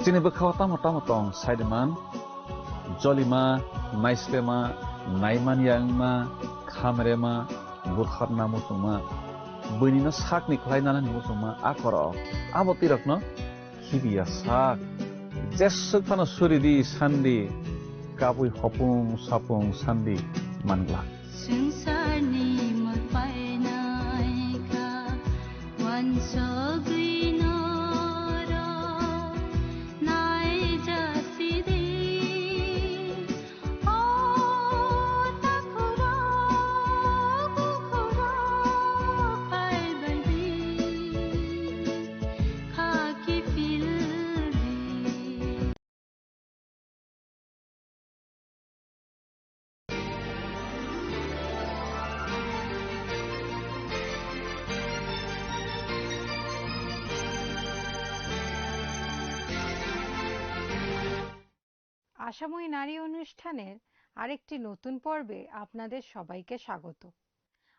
Sini bekhaw tama-tama Saideman, Jolima, Maislema, Naiman Yangma, Khamrema, Bukharna Musuma, Bunina Sakni Klainana Musuma, Akoro, Abotirakno, Kibia Sak, Jesukana Suridi, Sandi, Kabui Hopung, Sapung, Sandi, Mangla. আশাময়ী নারী অনুষ্ঠানের আরেকটি নতুন পর্বে আপনাদের সবাইকে স্বাগত।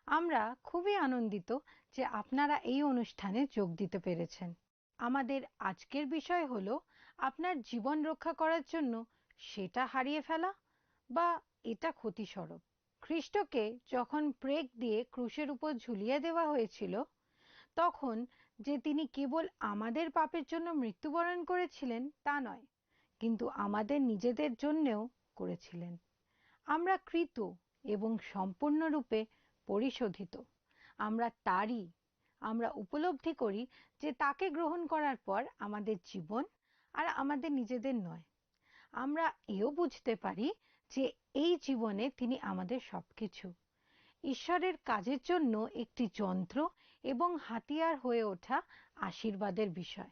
আমরা খুবই আনন্দিত যে আপনারা এই অনুষ্ঠানে যোগ দিতে পেরেছেন। আমাদের আজকের বিষয় হলো আপনার জীবন রক্ষা করার জন্য সেটা হারিয়ে ফেলা বা এটা ক্ষতিস্বরূপ খ্রিস্টকে যখন প্রেগ দিয়ে ক্রুশের উপর ঝুলিয়ে দেওয়া হয়েছিল, তখন যে তিনি কেবল আমাদের পাপের জন্য মৃত্যুবরণ করেছিলেন তা নয়, কিন্তু আমাদের নিজেদের জন্যেও করেছিলেন। আমরা কৃত এবং সম্পূর্ণরূপে পরিশোধিত। আমরা তারই। আমরা উপলব্ধি করি যে তাকে গ্রহণ করার পর আমাদের জীবন আর আমাদের নিজেদের নয়। আমরা এও বুঝতে পারি যে এই জীবনে তিনি আমাদের সবকিছু, ঈশ্বরের কাজের জন্য একটি যন্ত্র এবং হাতিয়ার হয়ে ওঠা আশীর্বাদের বিষয়।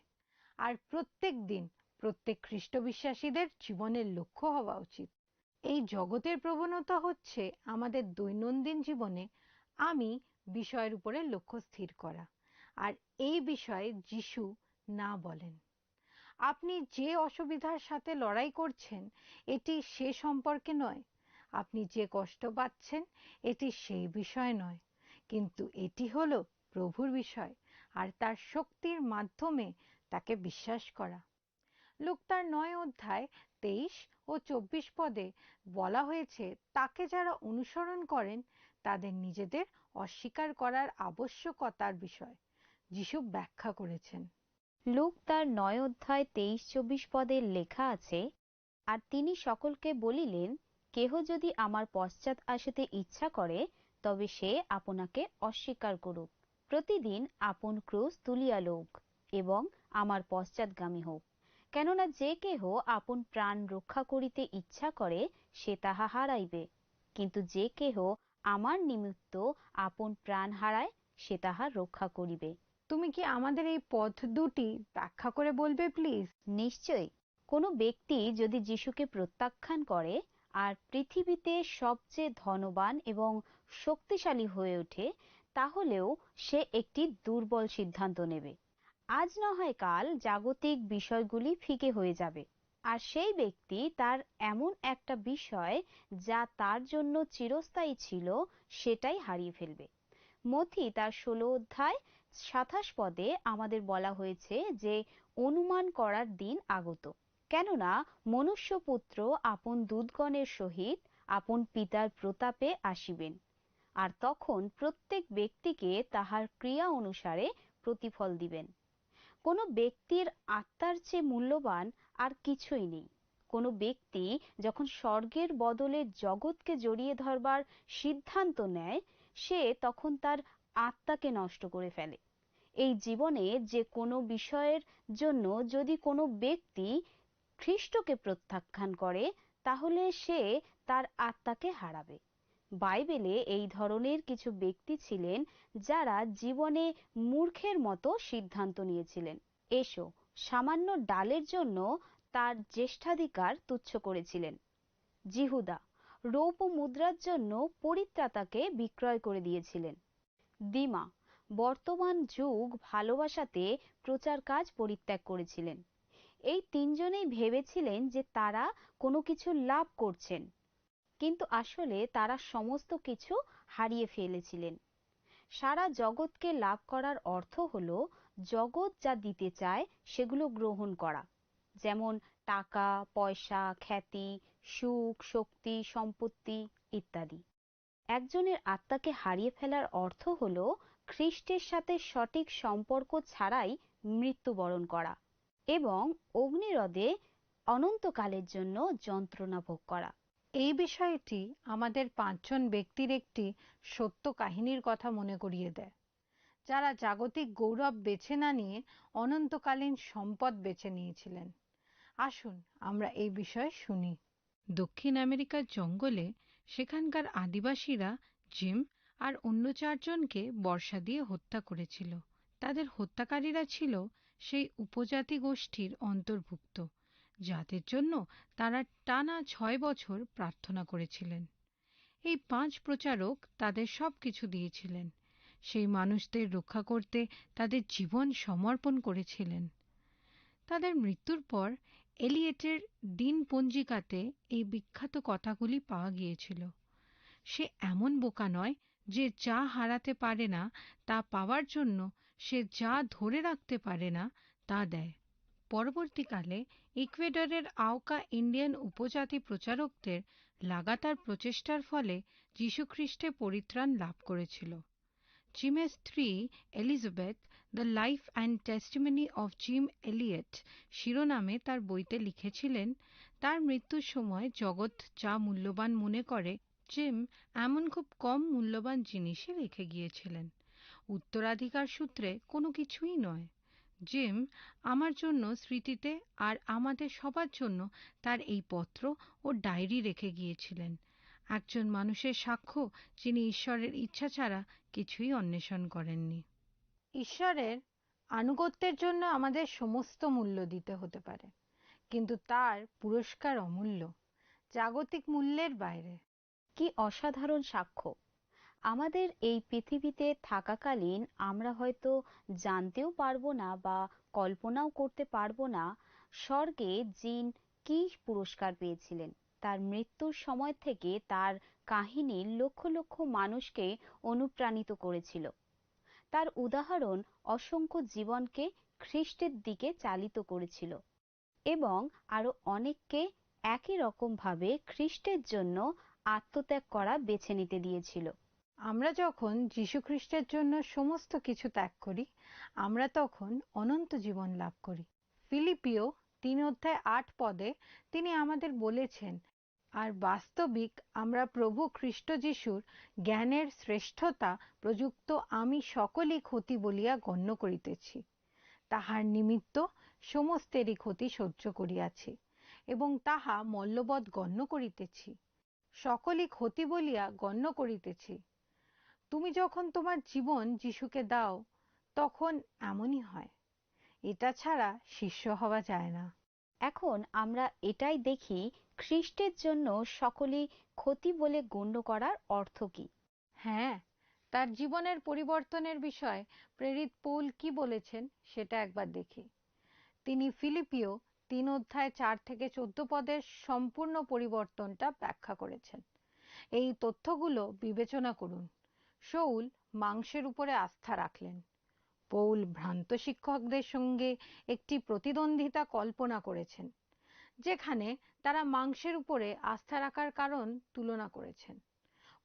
আর প্রত্যেক দিন প্রত্যেক খ্রিস্ট বিশ্বাসীদের জীবনের লক্ষ্য হওয়া উচিত। এই জগতের প্রবণতা হচ্ছে আমাদের দৈনন্দিন জীবনে আমি বিষয়ের উপরে লক্ষ্য স্থির করা, আর এই বিষয়ে যিশু না বলেন। আপনি যে অসুবিধার সাথে লড়াই করছেন এটি সে সম্পর্কে নয়, আপনি যে কষ্ট পাচ্ছেন এটি সেই বিষয় নয়, কিন্তু এটি হলো প্রভুর বিষয় আর তার শক্তির মাধ্যমে তাকে বিশ্বাস করা। লূক তার 9 অধ্যায় 23 ও 24 পদে বলা হয়েছে, তাকে যারা অনুসরণ করেন তাদের নিজেদের অস্বীকার করার আবশ্যকতার বিষয় যিশু ব্যাখ্যা করেছেন। লূক তার 9 অধ্যায় 23-24 পদে লেখা আছে, আর তিনি সকলকে বলিলেন, কেহ যদি আমার পশ্চাৎ আসিতে ইচ্ছা করে, তবে সে আপনাকে অস্বীকার করুক, প্রতিদিন আপন ক্রুশ তুলিয়া লউক এবং আমার পশ্চাৎগামী হোক। কেননা যে কেহ আপন প্রাণ রক্ষা করিতে ইচ্ছা করে, সে তাহা হারাইবে, কিন্তু যে কেহ আমার নিমিত্ত আপন প্রাণ হারায়, সে তাহা রক্ষা করিবে। তুমি কি আমাদের এই পথ দুটি ব্যাখ্যা করে বলবে প্লিজ? নিশ্চয়ই। কোনো ব্যক্তি যদি যিশুকে প্রত্যাখ্যান করে আর পৃথিবীতে সবচেয়ে ধনবান এবং শক্তিশালী হয়ে ওঠে, তাহলেও সে একটি দুর্বল সিদ্ধান্ত নেবে। আজ না হয় কাল জাগতিক বিষয়গুলি ফিকে হয়ে যাবে, আর সেই ব্যক্তি তার এমন একটা বিষয় যা তার জন্য চিরস্থায়ী ছিল সেটাই হারিয়ে ফেলবে। মথি তার 16 অধ্যায় 27 পদে আমাদের বলা হয়েছে যে অনুমান করার দিন আগত, কেননা মনুষ্যপুত্র আপন দূতগণের সহিত আপন পিতার প্রতাপে আসিবেন, আর তখন প্রত্যেক ব্যক্তিকে তাহার ক্রিয়া অনুসারে প্রতিফল দিবেন। কোনো ব্যক্তির আত্মার চেয়ে মূল্যবান আর কিছুই নেই। কোনো ব্যক্তি যখন স্বর্গের বদলে জগৎকে জড়িয়ে ধরবার সিদ্ধান্ত নেয়, সে তখন তার আত্মাকে নষ্ট করে ফেলে। এই জীবনে যে কোনো বিষয়ের জন্য যদি কোনো ব্যক্তি খ্রিস্টকে প্রত্যাখ্যান করে, তাহলে সে তার আত্মাকে হারাবে। বাইবেলে এই ধরনের কিছু ব্যক্তি ছিলেন যারা জীবনে মূর্খের মতো সিদ্ধান্ত নিয়েছিলেন। এসো, সামান্য ডালের জন্য তার জ্যেষ্ঠাধিকার তুচ্ছ করেছিলেন। জিহুদা রৌপ্য মুদ্রার জন্য পরিত্রাতাকে বিক্রয় করে দিয়েছিলেন। দিমা বর্তমান যুগ ভালোবাসাতে প্রচার কাজ পরিত্যাগ করেছিলেন। এই তিনজনেই ভেবেছিলেন যে তারা কোনো কিছু লাভ করছেন, কিন্তু আসলে তারা সমস্ত কিছু হারিয়ে ফেলেছিলেন। সারা জগৎকে লাভ করার অর্থ হলো জগৎ যা দিতে চায় সেগুলো গ্রহণ করা, যেমন টাকা, পয়সা, খ্যাতি, সুখ, শক্তি, সম্পত্তি ইত্যাদি। একজনের আত্মাকে হারিয়ে ফেলার অর্থ হলো খ্রিস্টের সাথে সঠিক সম্পর্ক ছাড়াই মৃত্যুবরণ করা এবং অগ্নিরোধে অনন্তকালের জন্য যন্ত্রণা ভোগ করা। এই বিষয়টি আমাদের 5 জন ব্যক্তির একটি সত্য কাহিনীর কথা মনে করিয়ে দেয়, যারা জাগতিক গৌরব বেছে না নিয়ে অনন্তকালীন সম্পদ বেছে নিয়েছিলেন। আসুন আমরা এই বিষয়ে শুনি। দক্ষিণ আমেরিকার জঙ্গলে সেখানকার আদিবাসীরা জিম আর অন্য 4 জনকে বর্শা দিয়ে হত্যা করেছিল। তাদের হত্যাকারীরা ছিল সেই উপজাতি গোষ্ঠীর অন্তর্ভুক্ত, যাদের জন্য তারা টানা 6 বছর প্রার্থনা করেছিলেন। এই 5 প্রচারক তাদের সবকিছু দিয়েছিলেন, সেই মানুষদের রক্ষা করতে তাদের জীবন সমর্পণ করেছিলেন। তাদের মৃত্যুর পর এলিয়েটের দিনপঞ্জিকাতে এই বিখ্যাত কথাগুলি পাওয়া গিয়েছিল। সে এমন বোকা নয় যে যা হারাতে পারে না তা পাওয়ার জন্য সে যা ধরে রাখতে পারে না তা দেয়। পরবর্তীকালে ইকুয়েডরের আওকা ইন্ডিয়ান উপজাতি প্রচারকদের লাগাতার প্রচেষ্টার ফলে যীশুখ্রিস্টে পরিত্রাণ লাভ করেছিল। জিমের স্ত্রী Elizabeth the life and testimony of Jim Elliot শিরোনামে তার বইতে লিখেছিলেন, তার মৃত্যুর সময় জগৎ যা মূল্যবান মনে করে, জিম এমন খুব কম মূল্যবান জিনিসই রেখে গিয়েছিলেন। উত্তরাধিকার সূত্রে কোনো কিছুই নয়। জিম আমার জন্য স্মৃতিতে আর আমাদের সবার জন্য তার এই পত্র ও ডায়েরি রেখে গিয়েছিলেন, একজন মানুষের সাক্ষ্য যিনি ঈশ্বরের ইচ্ছা ছাড়া কিছুই অন্বেষণ করেননি। ঈশ্বরের আনুগত্যের জন্য আমাদের সমস্ত মূল্য দিতে হতে পারে, কিন্তু তার পুরস্কার অমূল্য, জাগতিক মূল্যের বাইরে। কি অসাধারণ সাক্ষ্য! আমাদের এই পৃথিবীতে থাকাকালীন আমরা হয়তো জানতেও পারবো না বা কল্পনাও করতে পারবো না স্বর্গে জিন কি পুরস্কার পেয়েছিলেন। তার মৃত্যুর সময় থেকে তার কাহিনী লক্ষ লক্ষ মানুষকে অনুপ্রাণিত করেছিল। তার উদাহরণ অসংখ্য জীবনকে খ্রিস্টের দিকে চালিত করেছিল এবং আরো অনেককে একই রকম ভাবে খ্রিস্টের জন্য আত্মত্যাগ করা বেছে নিতে দিয়েছিল। আমরা যখন যীশুখ্রিস্টের জন্য সমস্ত কিছু ত্যাগ করি, আমরা তখন অনন্ত জীবন লাভ করি। ফিলিপিও 3:8 তিনি আমাদের বলেছেন, আর বাস্তবিক আমরা প্রভু খ্রিস্ট যিশুর জ্ঞানের শ্রেষ্ঠতা প্রযুক্ত আমি সকলই ক্ষতি বলিয়া গণ্য করিতেছি। তাহার নিমিত্ত সমস্তেরই ক্ষতি সহ্য করিয়াছি এবং তাহা মল্লবৎ গণ্য করিতেছি। সকলই ক্ষতি বলিয়া গণ্য করিতেছি। তুমি যখন তোমার জীবন যিশুকে দাও, তখন এমনই হয়। এটা ছাড়া শিষ্য হওয়া যায় না। এখন আমরা এটাই দেখি খ্রিস্টের জন্য সকলেই ক্ষতি বলে গণ্য করার অর্থ কি। হ্যাঁ, তার জীবনের পরিবর্তনের বিষয়ে প্রেরিত পৌল কি বলেছেন সেটা একবার দেখি। তিনি ফিলিপিও 3:4-14 সম্পূর্ণ পরিবর্তনটা ব্যাখ্যা করেছেন। এই তথ্যগুলো বিবেচনা করুন। শৌল মাংসের উপরে আস্থা রাখলেন। পৌল ভ্রান্ত শিক্ষকদের সঙ্গে একটি প্রতিদ্বন্দ্বিতা কল্পনা করেছেন, যেখানে তারা মাংসের উপরে আস্থা রাখার কারণ তুলনা করেছেন।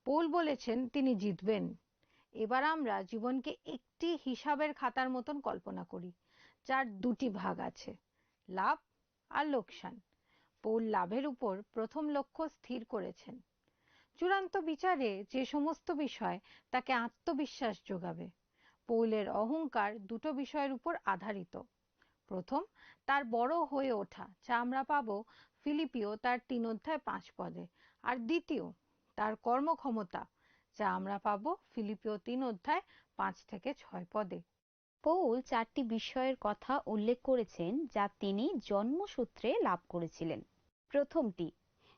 পৌল বলেছেন তিনি জিতবেন। এবার আমরা জীবনকে একটি হিসাবের খাতার মতন কল্পনা করি, যার দুটি ভাগ আছে, লাভ আর লোকসান। পৌল লাভের উপর প্রথম লক্ষ্য স্থির করেছেন। চূড়ান্ত বিচারে যে সমস্ত বিষয় তাকে আত্মবিশ্বাস যোগাবে। পৌলের অহংকার দুটো বিষয়ের উপর আধারিত। প্রথম, তার বড় হয়ে ওঠা, যা আমরা পাবো ফিলিপিও তার 3:5 আর দ্বিতীয়, তার কর্মক্ষমতা, যা আমরা পাবো ফিলিপিও 3:5-6 পৌল 4টি বিষয়ের কথা উল্লেখ করেছেন যা তিনি জন্মসূত্রে লাভ করেছিলেন। প্রথমটি,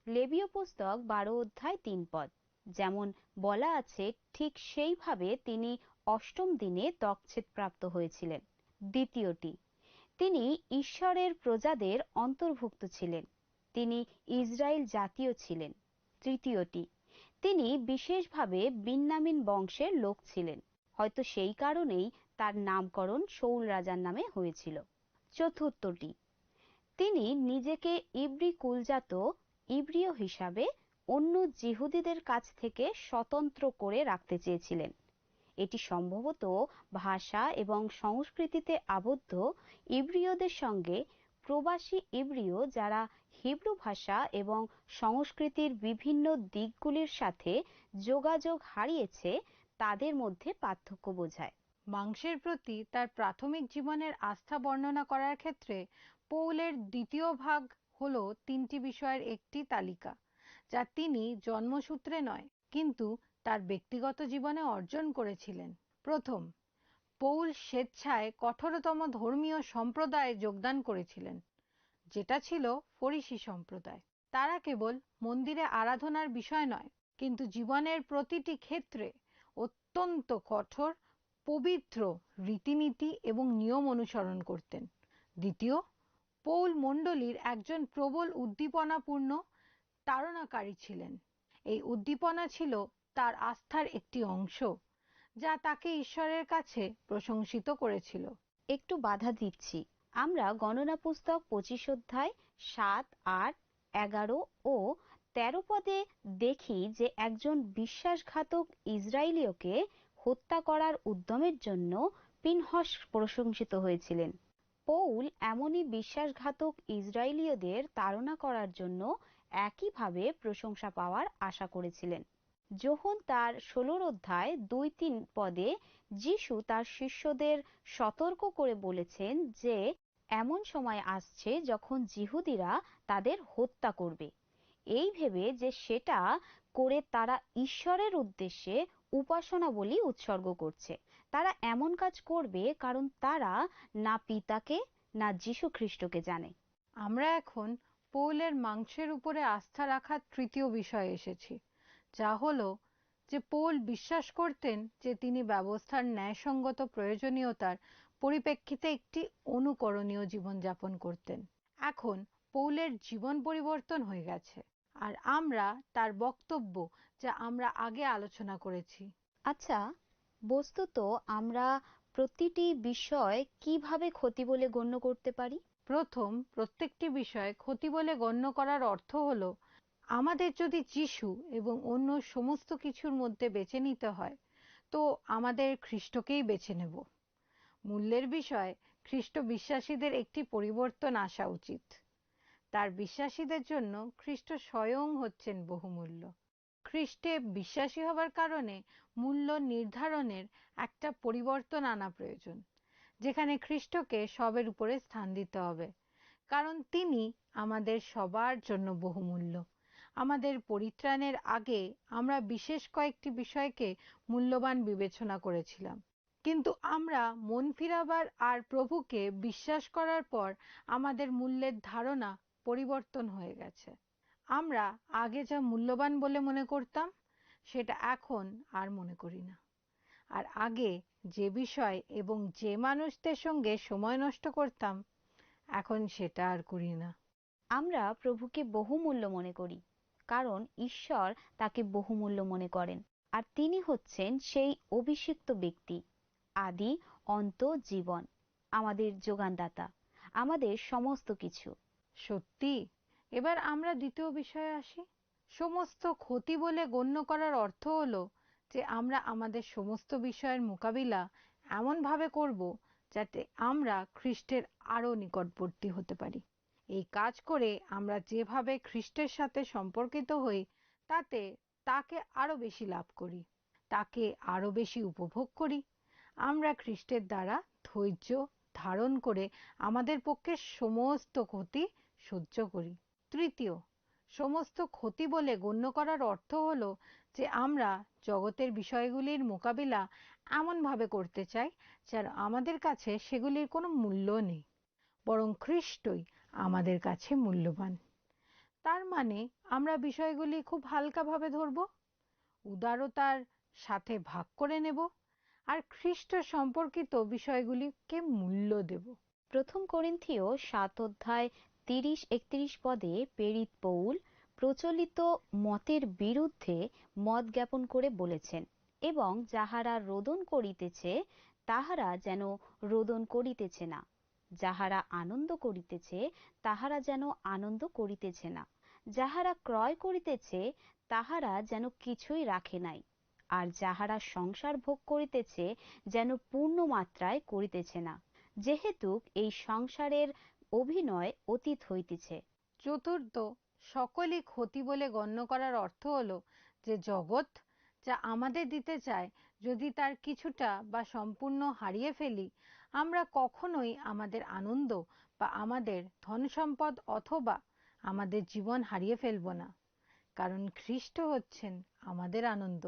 লেবীয় পুস্তক 12:3 যেমন বলা আছে ঠিক সেইভাবে তিনি অষ্টম দিনে ত্বকচ্ছেদপ্রাপ্ত হয়েছিলেন। দ্বিতীয়টি, তিনি ঈশ্বরের প্রজাদের অন্তর্ভুক্ত ছিলেন, তিনি ইসরায়েল জাতীয় ছিলেন। তৃতীয়টি, তিনি বিশেষভাবে বিন্যামিন বংশের লোক ছিলেন, হয়তো সেই কারণেই তার নামকরণ শৌল রাজার নামে হয়েছিল। চতুর্থটি, তিনি নিজেকে ইব্রি কুলজাত ইব্রিয় হিসাবে অন্য জিহুদীদের কাছ থেকে স্বতন্ত্র করে রাখতে চেয়েছিলেন। এটি সম্ভবত ভাষা এবং সংস্কৃতিতে আবদ্ধ ইব্রিয়দের সঙ্গে প্রবাসী ইব্রিয় যারা হিব্রু ভাষা এবং সংস্কৃতির বিভিন্ন দিকগুলির সাথে যোগাযোগ হারিয়েছে তাদের মধ্যে পার্থক্য বোঝায়। মাংসের প্রতি তার প্রাথমিক জীবনের আস্থা বর্ণনা করার ক্ষেত্রে পৌলের দ্বিতীয় ভাগ হলো 3টি বিষয়ের একটি তালিকা, যা তিনি জন্মসূত্রে নয় কিন্তু তার ব্যক্তিগত জীবনে অর্জন করেছিলেন। প্রথম, পৌল স্বেচ্ছায় কঠোরতম ধর্মীয় সম্প্রদায়ে যোগদান করেছিলেন, যেটা ছিল ফরিসি সম্প্রদায়। তারা কেবল মন্দিরে আরাধনার বিষয় নয়, কিন্তু জীবনের প্রতিটি ক্ষেত্রে অত্যন্ত কঠোর পবিত্র রীতিনীতি এবং নিয়ম অনুসরণ করতেন। দ্বিতীয়, পৌল মণ্ডলীর একজন প্রবল উদ্দীপনাপূর্ণ তাড়নাকারী ছিলেন। এই উদ্দীপনা ছিল তার আস্থার একটি অংশ, যা তাকে ঈশ্বরের কাছে প্রশংসিত করেছিল। একটু বাধা দিচ্ছি, আমরা গণনা পুস্তক 25 অধ্যায় 7, 8, 11 ও 13 পদে দেখি যে একজন বিশ্বাসঘাতক ইসরায়েলীয়কে হত্যা করার উদ্যমের জন্য পিনহস প্রশংসিত হয়েছিলেন। পৌল এমনই বিশ্বাসঘাতক ইসরায়েলীয়দের তাড়না করার জন্য একইভাবে প্রশংসা পাওয়ার আশা করেছিলেন। যোহন তার 16 অধ্যায় 2-3 পদে যিশু তার শিষ্যদের সতর্ক করে বলেছেন যে এমন সময় আসছে যখন যিহুদিরা তাদের হত্যা করবে, এই ভেবে যে সেটা করে তারা ঈশ্বরের উদ্দেশ্যে উপাসনা বলি উৎসর্গ করছে। তারা এমন কাজ করবে কারণ তারা না পিতাকে না যীশু খ্রিস্টকে জানে। আমরা এখন পৌলের মাংসের উপরে আস্থা রাখার তৃতীয় বিষয়ে এসেছি, যা হলো যে পৌল বিশ্বাস করতেন যে তিনি ব্যবস্থার ন্যায়সঙ্গত প্রয়োজনীয়তার পরিপ্রেক্ষিতে একটি অনুকরণীয় জীবনযাপন করতেন। এখন পৌলের জীবন পরিবর্তন হয়ে গেছে, আর আমরা তার বক্তব্য যা আমরা আগে আলোচনা করেছি। আচ্ছা, বস্তুত আমরা প্রতিটি বিষয় কিভাবে ক্ষতি বলে গণ্য করতে পারি? প্রত্যেকটি বিষয় ক্ষতি বলে গণ্য করার অর্থ হলো আমাদের যদি যিশু এবং অন্য সমস্ত কিছুর মধ্যে বেছে নিতে হয়, তো আমাদের খ্রিস্টকেই বেছে নেব। মূল্যের বিষয় খ্রিস্ট বিশ্বাসীদের একটি পরিবর্তন আসা উচিত। তার বিশ্বাসীদের জন্য খ্রিস্ট স্বয়ং হচ্ছেন বহুমূল্য। খ্রিস্টে বিশ্বাসী হবার কারণে মূল্য নির্ধারণের একটা পরিবর্তন আনা প্রয়োজন, যেখানে খ্রিস্টকে সবের উপরে স্থান দিতে হবে, কারণ তিনি আমাদের সবার জন্য বহুমূল্য। আমাদের পরিত্রাণের আগে আমরা বিশেষ কয়েকটি বিষয়কে মূল্যবান বিবেচনা করেছিলাম, কিন্তু আমরা মন ফিরাবার আর প্রভুকে বিশ্বাস করার পর আমাদের মূল্যের ধারণা পরিবর্তন হয়ে গেছে। আমরা আগে যা মূল্যবান বলে মনে করতাম সেটা এখন আর মনে করি না, আর আগে যে বিষয় এবং যে মানুষদের সঙ্গে সময় নষ্ট করতাম এখন সেটা আর করি না। আমরা প্রভুকে বহুমূল্য মনে করি কারণ ঈশ্বর তাকে বহুমূল্য মনে করেন, আর তিনি হচ্ছেন সেই অভিষিক্ত ব্যক্তি, আদি অন্ত জীবন, আমাদের যোগানদাতা, আমাদের সমস্ত কিছু। সত্যি। এবার আমরা দ্বিতীয় বিষয়ে আসি। সমস্ত ক্ষতি বলে গণ্য করার অর্থ হলো যে আমরা আমাদের সমস্ত বিষয়ের মোকাবিলা এমনভাবে করব যাতে আমরা খ্রিস্টের আরো নিকটবর্তী হতে পারি। এই কাজ করে আমরা যেভাবে খ্রিস্টের সাথে সম্পর্কিত হই তাতে তাকে আরো বেশি লাভ করি, তাকে আরো বেশি উপভোগ করি। আমরা খ্রিস্টের দ্বারা ধৈর্য ধারণ করে আমাদের পক্ষে সমস্ত ক্ষতি সহ্য করি। তৃতীয়, সমস্ত ক্ষতি বলে গণ্য করার অর্থ হলো যে আমরা জগতের বিষয়গুলির মোকাবিলা এমনভাবে করতে চাই যেন আমাদের কাছে সেগুলির কোনো মূল্য নেই, বরং খ্রিস্টই আমাদের কাছে মূল্যবান। তার মানে আমরা বিষয়গুলি খুব হালকাভাবে ধরব, উদারতার সাথে ভাগ করে নেব, আর খ্রিস্ট সম্পর্কিত বিষয়গুলিকে মূল্য দেব। প্রথম করিন্থীয় 7 অধ্যায় 30-31 পদে প্রেরিত পৌল প্রচলিত মতের বিরুদ্ধে মত জ্ঞাপন করে বলেছেন, এবং যাহারা রোদন করিতেছে তাহারা যেন রোদন করিতেছে না, যাহারা আনন্দ করিতেছে তাহারা যেন আনন্দ করিতেছে না, যাহারা ক্রয় করিতেছে তাহারা যেন কিছুই রাখে নাই, আর যাহারা সংসার ভোগ করিতেছে যেন পূর্ণ মাত্রায় করিতেছে না, যেহেতু এই সংসারের অভিনয় অতীত হইতেছে। চতুর্থ, সকলই ক্ষতি বলে গণ্য করার অর্থ হলো যে জগৎ যা আমাদের দিতে চায় যদি তার কিছুটা বা সম্পূর্ণ হারিয়ে ফেলি, আমরা কখনোই আমাদের আনন্দ বা আমাদের ধন সম্পদ অথবা আমাদের জীবন হারিয়ে ফেলব না, কারণ খ্রিস্ট হচ্ছেন আমাদের আনন্দ,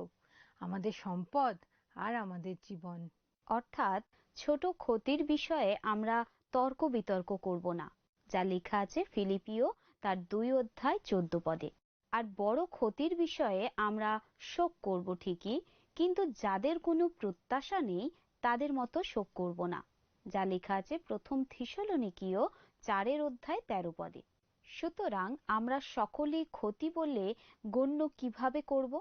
আমাদের সম্পদ আর আমাদের জীবন। অর্থাৎ ছোট ক্ষতির বিষয়ে আমরা তর্ক বিতর্ক করব না, যা লেখা আছে ফিলিপিও তার 2 অধ্যায় 14 পদে। আর বড় ক্ষতির বিষয়ে আমরা শোক করব ঠিকই, কিন্তু যাদের কোনো প্রত্যাশা নেই তাদের মতো শোক করব না, যা লেখা আছে প্রথম থিসলনিকীয় 4 অধ্যায় 13 পদে। সুতরাং আমরা সকলেই ক্ষতি বলে গণ্য কিভাবে করব?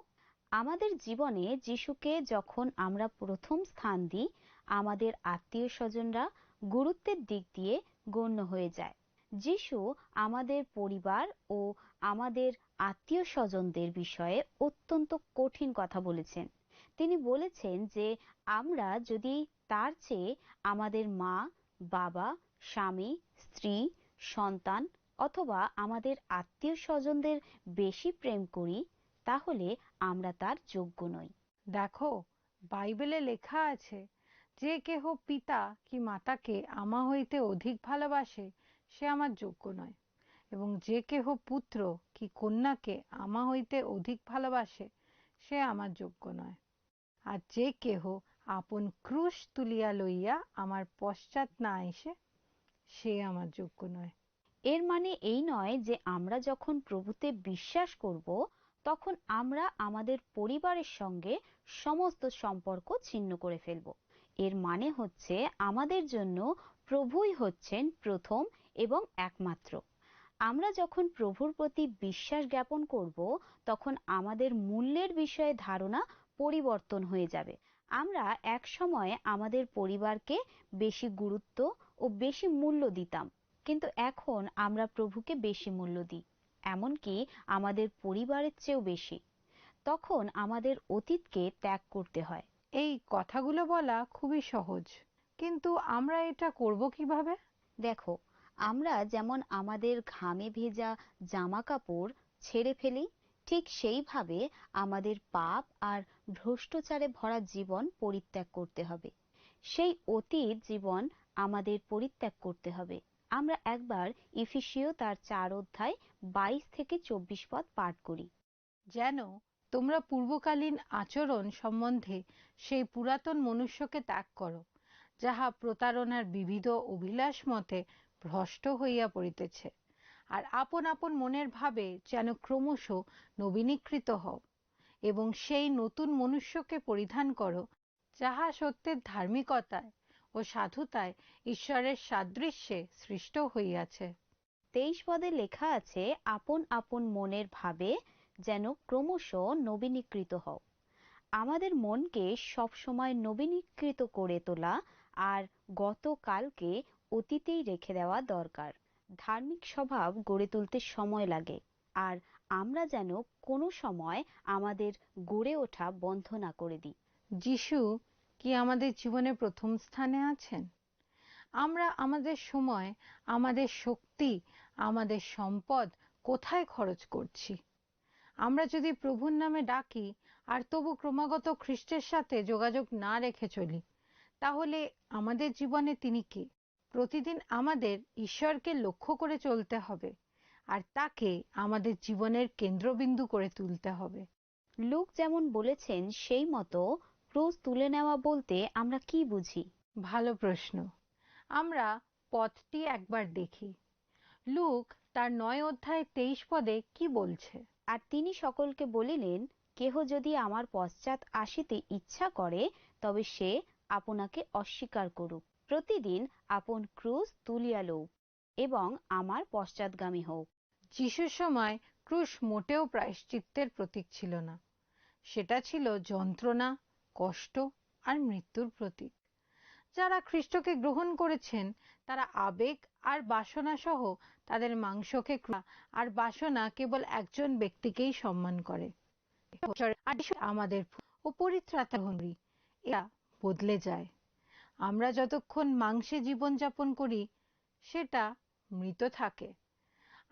আমাদের জীবনে যিশুকে যখন আমরা প্রথম স্থান দিই, আমাদের আত্মীয় স্বজনরা গুরুত্বের দিক দিয়ে গণ্য হয়ে যায়। যিশু আমাদের পরিবার ও আমাদের আত্মীয় স্বজনদের বিষয়ে অত্যন্ত কঠিন কথা বলেছেন। তিনি বলেছেন যে আমরা যদি তার চেয়ে আমাদের মা, বাবা, স্বামী, স্ত্রী, সন্তান অথবা আমাদের আত্মীয় স্বজনদের বেশি প্রেম করি, তাহলে আমরা তার যোগ্য নই। দেখো, বাইবেলে লেখা আছে, যে কেহ পিতা কি মাতাকে আমা হইতে অধিক ভালোবাসে, সে আমার যোগ্য নয়, এবং যে কেহ পুত্র কি কন্যাকে আমা হইতে অধিক ভালোবাসে, সে আমার যোগ্য নয়। আর যে কেহ আপন ক্রুশ তুলিয়া লইয়া আমার পশ্চাৎ না এসে, সে আমার যোগ্য নয়। এর মানে এই নয় যে আমরা যখন প্রভুতে বিশ্বাস করব তখন আমরা আমাদের পরিবারের সঙ্গে সমস্ত সম্পর্ক ছিন্ন করে ফেলব। এর মানে হচ্ছে আমাদের জন্য প্রভুই হচ্ছেন প্রথম এবং একমাত্র। আমরা যখন প্রভুর প্রতি বিশ্বাস জ্ঞাপন করব তখন আমাদের মূল্যের বিষয়ে ধারণা পরিবর্তন হয়ে যাবে। আমরা এক সময় আমাদের পরিবারকে বেশি গুরুত্ব ও বেশি মূল্য দিতাম, কিন্তু এখন আমরা প্রভুকে বেশি মূল্য দিই, এমনকি আমাদের পরিবারের চেয়েও বেশি। তখন আমাদের অতীতকে ত্যাগ করতে হয়। এই কথাগুলো বলা খুবই সহজ, কিন্তু আমরা এটা করব কিভাবে? দেখো, আমরা যেমন আমাদের ঘামে ভেজা জামা কাপড় ছেড়ে ফেলি, ঠিক সেইভাবে আমাদের পাপ আর ভ্রষ্টাচারে ভরা জীবন পরিত্যাগ করতে হবে। সেই অতীত জীবন আমাদের পরিত্যাগ করতে হবে। আমরা একবার ইফিসীয় তার 4 অধ্যায় 22 থেকে 24 পদ পাঠ করি। যেন তোমরা পূর্বকালীন আচরণ সম্বন্ধে সেই পুরাতন মনুষ্যকে ত্যাগ করো, যাহা প্রতারণার বিবিধ অভিলাষ মতে ভ্রষ্ট হইয়া পড়িতেছে, আর আপন আপন মনের ভাবে যেন ক্রমশ নবীনীকৃত হও, এবং সেই নতুন মনুষ্যকে পরিধান করো, যাহা সত্যের ধার্মিকতায় ও সাধুতায় ঈশ্বরের সাদৃশ্যে সৃষ্ট হইয়াছে। 23 পদে লেখা আছে, আপন আপন মনের ভাবে যেন ক্রমশ নবীনীকৃত হও। আমাদের মনকে সবসময় নবীনীকৃত করে তোলা আর গতকালকে অতীতেই রেখে দেওয়া দরকার। ধার্মিক স্বভাব গড়ে তুলতে সময় লাগে, আর আমরা যেন কোনো সময় আমাদের গড়ে ওঠা বন্ধ না করে দিই। যিশু কি আমাদের জীবনে প্রথম স্থানে আছেন? আমরা আমাদের সময়, আমাদের শক্তি, আমাদের সম্পদ কোথায় খরচ করছি? আমরা যদি প্রভুর নামে ডাকি আর তবু ক্রমাগত খ্রিস্টের সাথে যোগাযোগ না রেখে চলি, তাহলে আমাদের জীবনে তিনি কে? প্রতিদিন আমাদের ঈশ্বরকে লক্ষ্য করে চলতে হবে, আর তাকে আমাদের জীবনের কেন্দ্রবিন্দু করে তুলতে হবে। লুক যেমন বলেছেন সেই মতো ক্রুশ তুলে নেওয়া বলতে আমরা কি বুঝি? ভালো প্রশ্ন। আমরা পথটি একবার দেখি। লুক তার 9 অধ্যায় 23 পদে কি বলছে? আর তিনি সকলকে বলিলেন, কেহ যদি আমার পশ্চাৎ আসিতে ইচ্ছা করে, তবে সে আপনাকে অস্বীকার করুক, প্রতিদিন আপন ক্রুশ তুলিয়া লউক এবং আমার পশ্চাৎগামী হোক। যিশুর সময় ক্রুশ মোটেও প্রায়শ্চিত্তের প্রতীক ছিল না। সেটা ছিল যন্ত্রণা, কষ্ট আর মৃত্যুর প্রতীক। যারা খ্রিস্টকে গ্রহণ করেছেন তারা আবেগ আর বাসনা সহ তাদের মাংসকে আর বাসনা কেবল একজন ব্যক্তিকেই সম্মান করে। আমাদের ও পরিত্রাতা হরি, এরা বদলে যায়। আমরা যতক্ষণ মাংসে জীবনযাপন করি সেটা মৃত থাকে।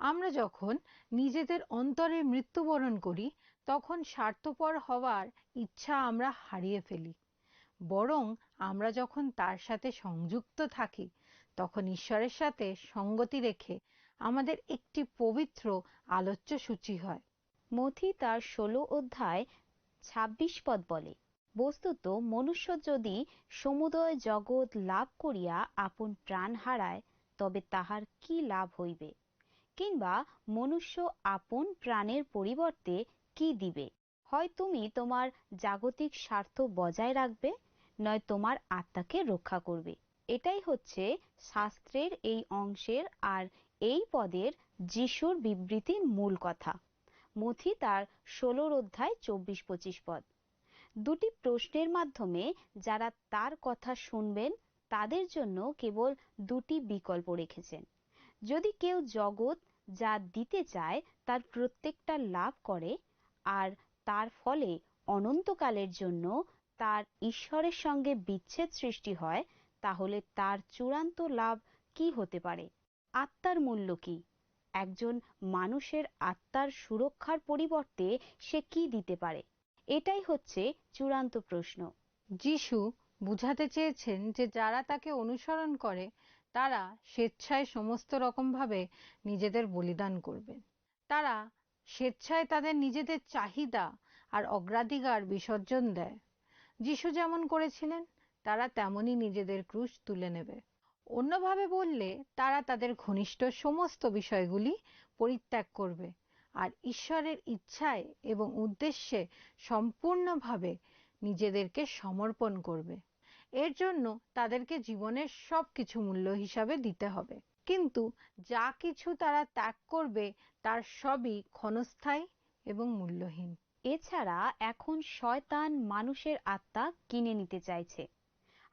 আমরা যখন নিজেদের অন্তরে মৃত্যুবরণ করি তখন স্বার্থপর হওয়ার ইচ্ছা আমরা হারিয়ে ফেলি। বরং আমরা যখন তার সাথে সংযুক্ত থাকি তখন ঈশ্বরের সাথে সঙ্গতি রেখে আমাদের একটি পবিত্র আলোচ্য সূচি হয়। মথি তার 16 অধ্যায় 26 পদ বলে, বস্তুত মনুষ্য যদি সমুদয় জগৎ লাভ করিয়া আপন প্রাণ হারায়, তবে তাহার কি লাভ হইবে? কিংবা মনুষ্য আপন প্রাণের পরিবর্তে কি দিবে? হয় তুমি তোমার জাগতিক স্বার্থ বজায় রাখবে, নয় তোমার আত্মাকে রক্ষা করবে। এটাই হচ্ছে শাস্ত্রের এই অংশের আর এই পদের যিশুর বিবৃতির মূল কথা। মথি তার 16 অধ্যায় 24-25 পদ। দুটি প্রশ্নের মাধ্যমে যারা তার কথা শুনবেন তাদের জন্য কেবল দুটি বিকল্প রেখেছেন। যদি কেউ জগৎ যা দিতে চায় তার প্রত্যেকটা লাভ করে আর তার ফলে অনন্তকালের জন্য তার ঈশ্বরের সঙ্গে বিচ্ছেদ সৃষ্টি হয়, তাহলে তার চূড়ান্ত লাভ কি হতে পারে? আত্মার মূল্য কি? একজন মানুষের আত্মার সুরক্ষার পরিবর্তে সে কি দিতে পারে? এটাই হচ্ছে চূড়ান্ত প্রশ্ন। যিশু বুঝাতে চেয়েছেন যে যারা তাকে অনুসরণ করে তারা স্বেচ্ছায় সমস্ত রকমভাবে নিজেদের বলিদান করবেন। তারা স্বেচ্ছায় তাদের নিজেদের চাহিদা আর অগ্রাধিকার বিসর্জন দেয়। যিশু যেমন করেছিলেন তারা তেমনই নিজেদের ক্রুশ তুলে নেবে। অন্যভাবে বললে তারা তাদের ঘনিষ্ঠ সমস্ত বিষয়গুলি পরিত্যাগ করবে আর ঈশ্বরের ইচ্ছায় এবং উদ্দেশ্যে সম্পূর্ণভাবে নিজেদেরকে সমর্পণ করবে। এর জন্য তাদেরকে জীবনের সবকিছু মূল্য হিসাবে দিতে হবে। কিন্তু যা কিছু তারা ত্যাগ করবে তার সবই ক্ষণস্থায়ী এবং মূল্যহীন। এছাড়া এখন শয়তান মানুষের আত্মা কিনে নিতে চাইছে,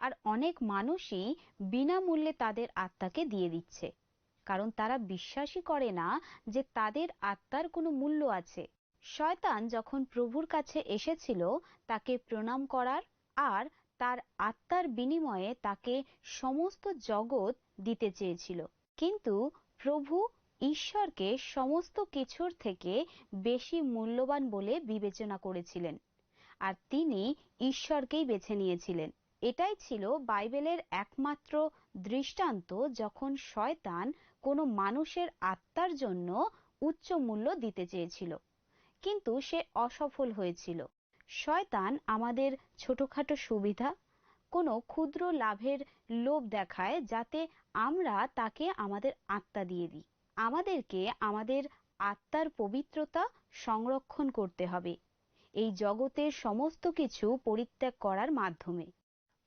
আর অনেক মানুষই বিনামূল্যে তাদের আত্মাকে দিয়ে দিচ্ছে, কারণ তারা বিশ্বাসই করে না যে তাদের আত্মার কোনো মূল্য আছে। শয়তান যখন প্রভুর কাছে এসেছিল তাকে প্রণাম করার আর তার আত্মার বিনিময়ে তাকে সমস্ত জগৎ দিতে চেয়েছিল, কিন্তু প্রভু ঈশ্বরকে সমস্ত কিছুর থেকে বেশি মূল্যবান বলে বিবেচনা করেছিলেন আর তিনি ঈশ্বরকেই বেছে নিয়েছিলেন। এটাই ছিল বাইবেলের একমাত্র দৃষ্টান্ত যখন শয়তান কোনো মানুষের আত্মার জন্য উচ্চ মূল্য দিতে চেয়েছিল, কিন্তু সে অসফল হয়েছিল। শয়তান আমাদের ছোটখাটো সুবিধা, কোনো ক্ষুদ্র লাভের লোভ দেখায় যাতে আমরা তাকে আমাদের আত্মা দিয়ে দিই। আমাদেরকে আমাদের আত্মার পবিত্রতা সংরক্ষণ করতে হবে এই জগতের সমস্ত কিছু পরিত্যাগ করার মাধ্যমে।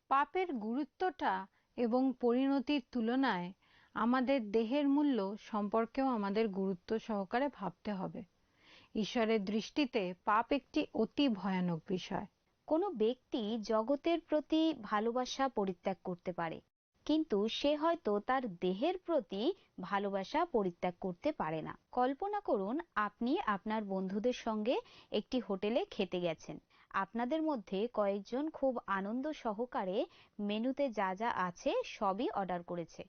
পাপের গুরুত্বটা এবং পরিণতির তুলনায় আমাদের দেহের মূল্য সম্পর্কেও আমাদের গুরুত্ব সহকারে ভাবতে হবে। ঈশ্বরের দৃষ্টিতে পাপ একটি অতি ভয়ানক বিষয়। কোনো ব্যক্তি জগতের প্রতি ভালোবাসা পরিত্যাগ করতে পারে, কিন্তু সে হয়তো তার দেহের প্রতি ভালোবাসা পরিত্যাগ করতে পারে না। কল্পনা করুন আপনি আপনার বন্ধুদের সঙ্গে একটি হোটেলে খেতে গেছেন। আপনাদের মধ্যে কয়েকজন খুব আনন্দ সহকারে মেনুতে যা যা আছে সবই অর্ডার করেছে,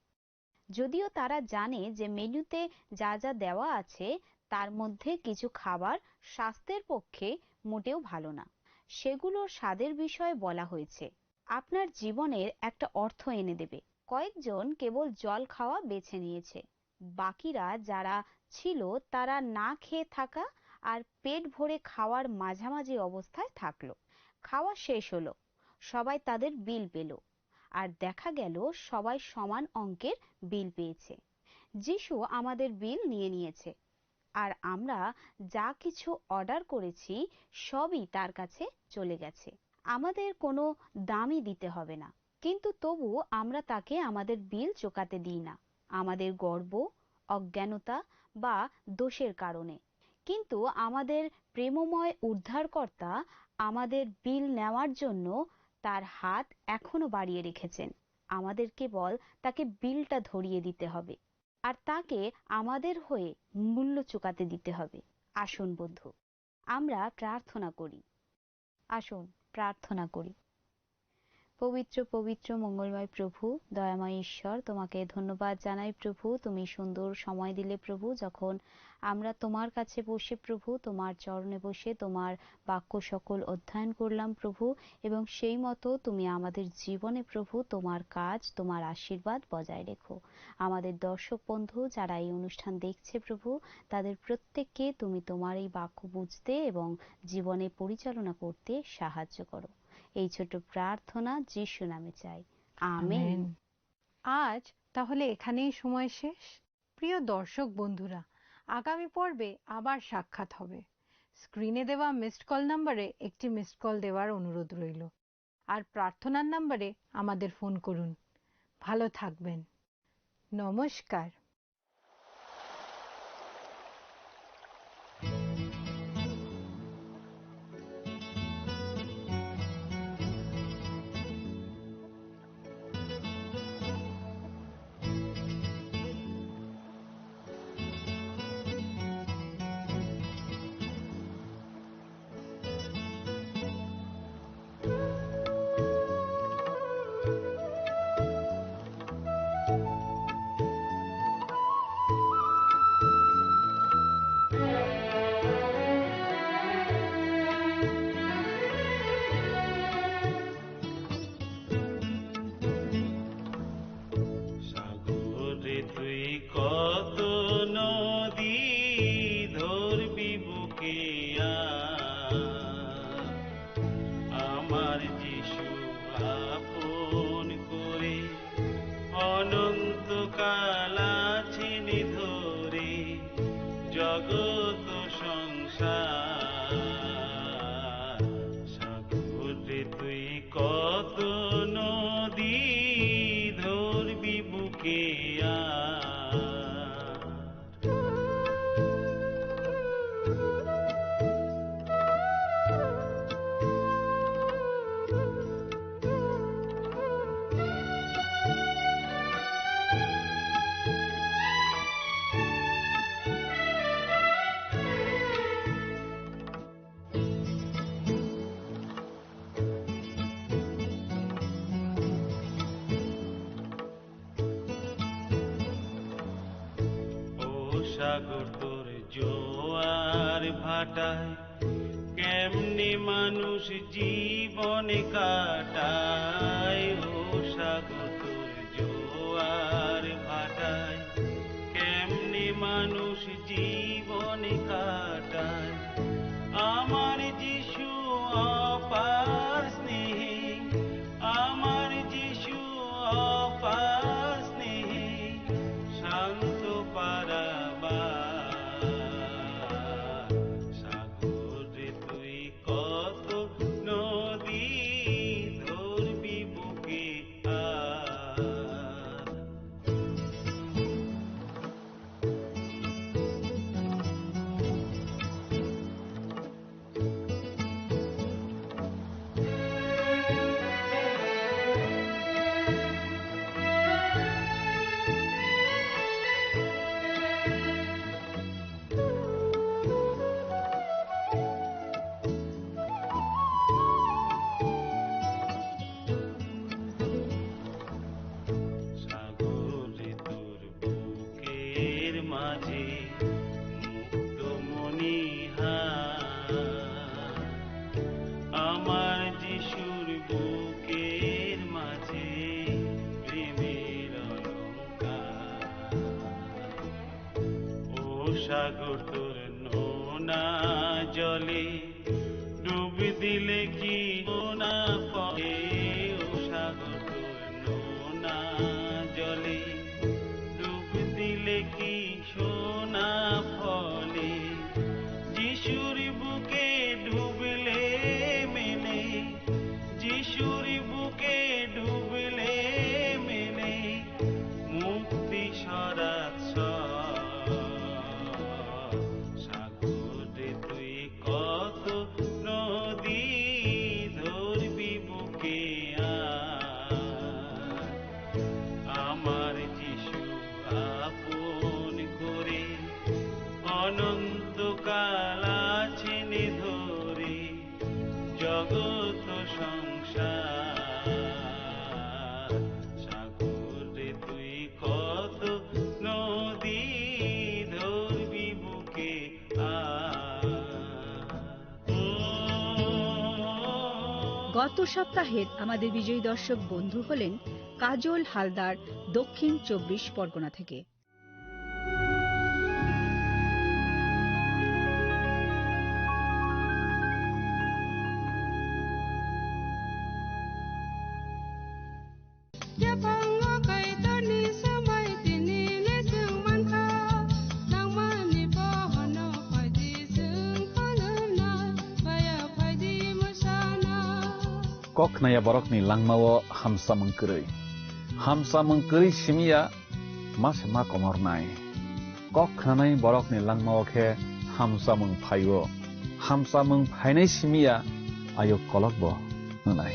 যদিও তারা জানে যে মেনুতে যা যা দেওয়া আছে তার মধ্যে কিছু খাবার স্বাস্থ্যের পক্ষে মোটেও ভালো না। সেগুলোর স্বাদের বিষয়ে বলা হয়েছে আপনার জীবনের একটা অর্থ এনে দেবে। কয়েকজন কেবল জল খাওয়া বেছে নিয়েছে, বাকিরা যারা ছিল তারা না খেয়ে থাকা আর পেট ভরে খাওয়ার মাঝামাঝি অবস্থায় থাকলো। খাওয়া শেষ হলো, সবাই তাদের বিল পেল, আর দেখা গেল সবাই সমান অঙ্কের বিল পেয়েছে। যিশু আমাদের বিল নিয়ে নিয়েছে, আর আমরা যা কিছু অর্ডার করেছি সবই তার কাছে চলে গেছে। আমাদের কোনো দামই দিতে হবে না, কিন্তু তবু আমরা তাকে আমাদের বিল চোকাতে দিই না, আমাদের গর্ব, অজ্ঞানতা বা দোষের কারণে। কিন্তু আমাদের প্রেমময় উদ্ধারকর্তা আমাদের বিল নেওয়ার জন্য তার হাত এখনো বাড়িয়ে রেখেছেন। আমাদের কেবল তাকে বিলটা ধরিয়ে দিতে হবে আর তাকে আমাদের হয়ে মূল্য চুকাতে দিতে হবে। আসুন বন্ধু, আমরা প্রার্থনা করি। আসুন প্রার্থনা করি। পবিত্র পবিত্র মঙ্গলময় প্রভু, দয়াময় ঈশ্বর, তোমাকে ধন্যবাদ জানাই প্রভু। তুমি সুন্দর সময় দিলে প্রভু, যখন আমরা তোমার কাছে বসে প্রভু তোমার চরণে বসে তোমার বাক্য সকল অধ্যয়ন করলাম প্রভু, এবং সেই মতো তুমি আমাদের জীবনে প্রভু তোমার কাজ, তোমার আশীর্বাদ বজায় রেখো। আমাদের দর্শক বন্ধু যারা এই অনুষ্ঠান দেখছে প্রভু, তাদের প্রত্যেককে তুমি তোমার এই বাক্য বুঝতে এবং জীবনে পরিচালনা করতে সাহায্য করো। এই ছোট প্রার্থনা যিশু নামে চাই, আমেন। আজ তাহলে এখানেই সময় শেষ। প্রিয় দর্শক বন্ধুরা, আগামী পর্বে আবার সাক্ষাৎ হবে। স্ক্রিনে দেওয়া মিসড কল নম্বরে একটি মিসড কল দেওয়ার অনুরোধ রইল, আর প্রার্থনার নম্বরে আমাদের ফোন করুন। ভালো থাকবেন। নমস্কার। সাগর তোর জোয়ার ভাটায় কেমনে মানুষ জীবনে কাটায় ও সাগর তোর জোয়ার ভাটায় কেমনে মানুষ জীবনে কাটায় আমার যিশু অপার স্নেহে আমার যিশু অপার স্নেহে শান্ত পারাবার সাগরে তুই কত নদী ধরবি বুকে আর সাগরে তোর বুকের মাঝে মুক্ত মনিহার আমার যিশুর বুকের মাঝে প্রেমের অলংকার ও সাগর তোর নোনা জলে ডুব দিলে কি না পড়ে ও সাগর তোর নোনা জলে ডুব দিলে কি সোনা ফলে যিশুর বুকে ডুবলে মেলে যিশুর বুকে ডুবলে মেলে মুক্তি সরাত সাগরে তুই কত নদী ধরবি বুকে আর আমার যিশু আপন করে অনন্তকাল আছেন ধরে জগৎ সংসার সাগরে তুই কত নদী ধরবি বুকে গত সপ্তাহের আমাদের বিজয়ী দর্শক বন্ধু হলেন কাজল হালদার, দক্ষিণ 24 পরগনা থেকে। kok naya borok ni langmawo hamsa mengkeri simia mas ma komor nai kok khanai borok ni langmawo khe hamsa mengphainai simia ayo kolok bo nai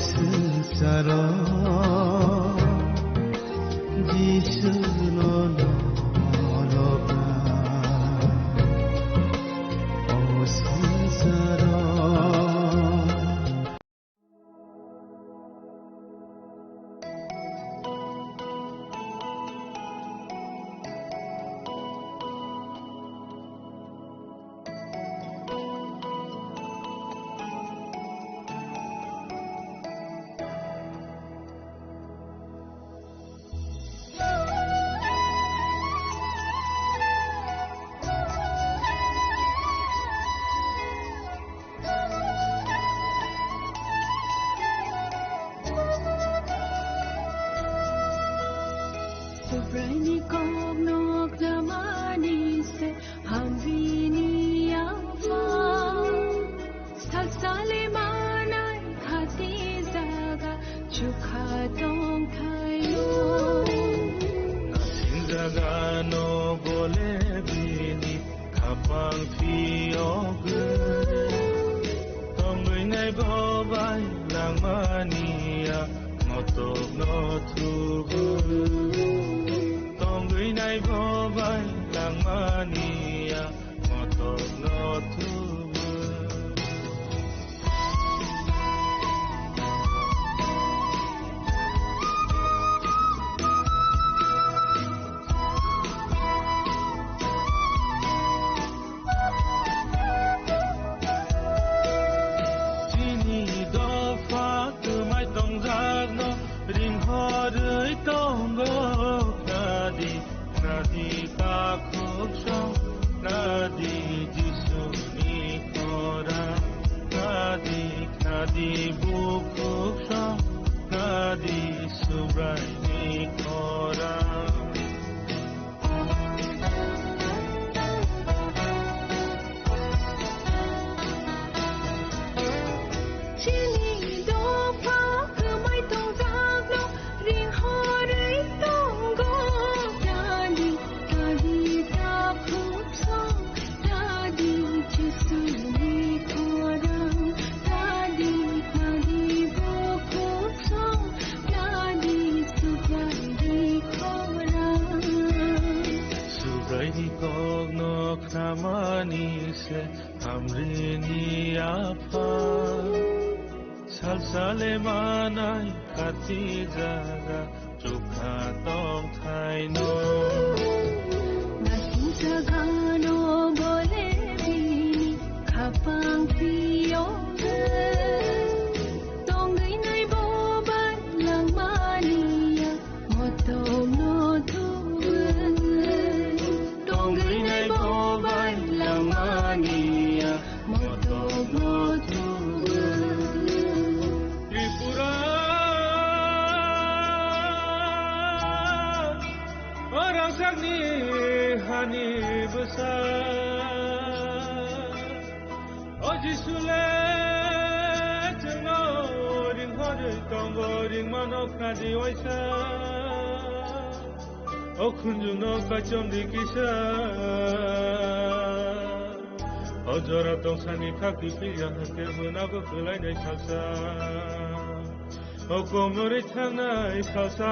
संसार जिसुनो नलगा ओ संसार 어저라 동산이 각기 빌려한테 문하고 그라이네 살사 어꼬물이 타나이 살사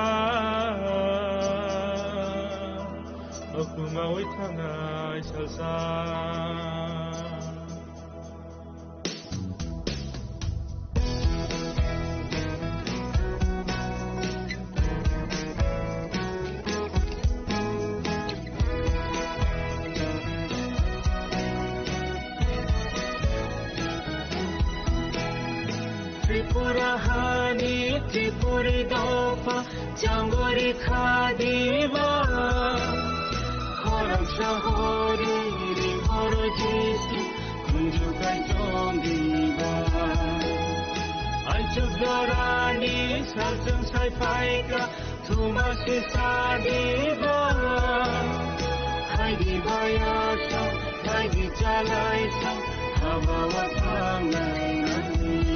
어꾸마위 타나이 살사 त्रिपुराहानि Tripuri दोफा 장거리 가디바 허람 샤호리 리허로 지시 군주가 좀비바 안쪽더라니 살점 살파이가 두마시 사디바 하이디바야사 하이디 잘라이사 하바와 방나이나니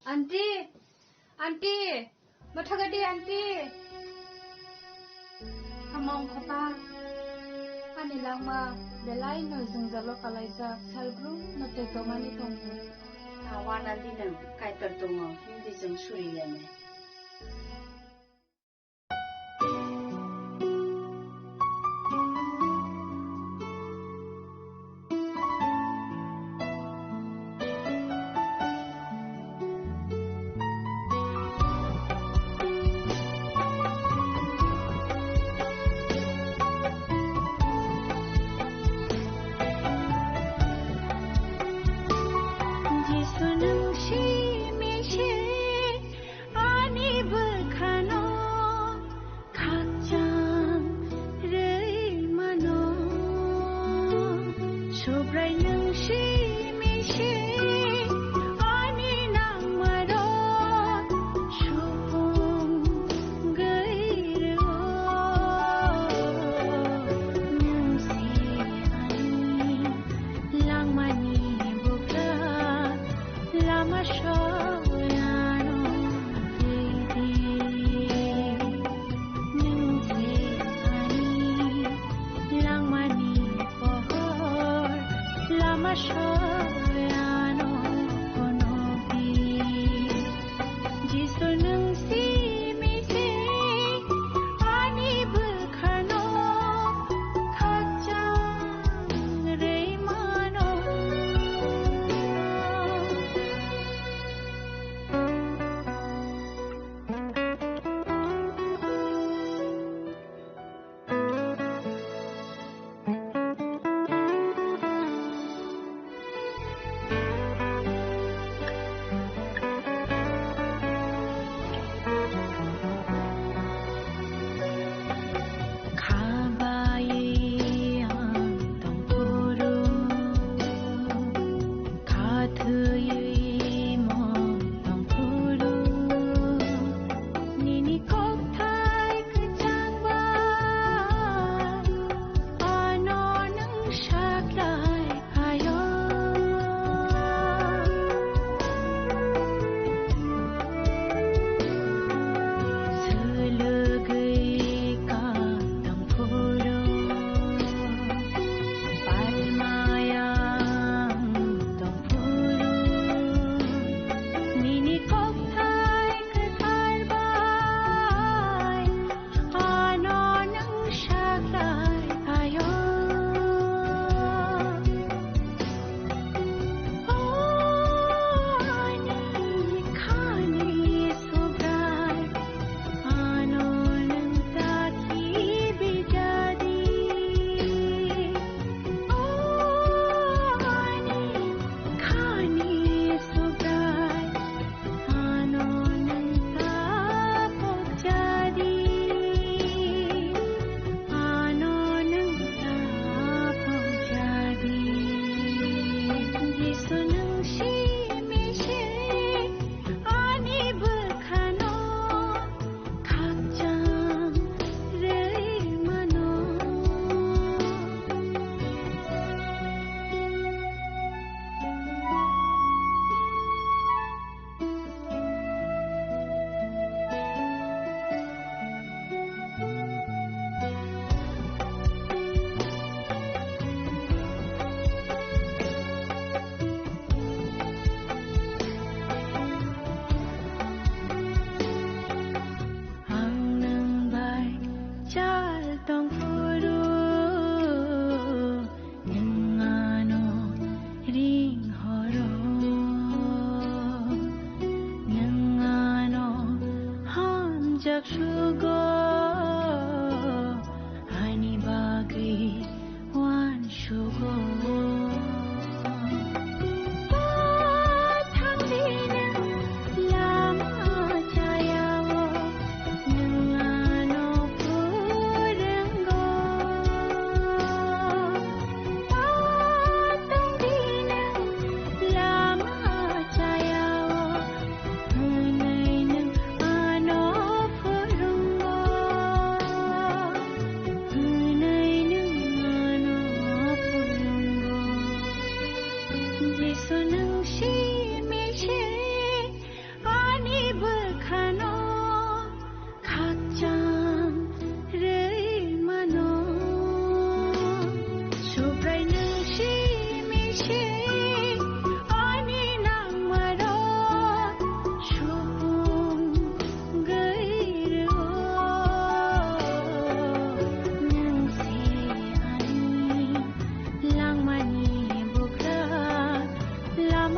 Aunty, aunty, mathagadi aunty. Among papa, ani lama belai no jungjalo kalaisa salgru no te tomani tongmu. Awan andi nang kaitar tongo hindi jeng suriyane.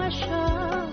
আশা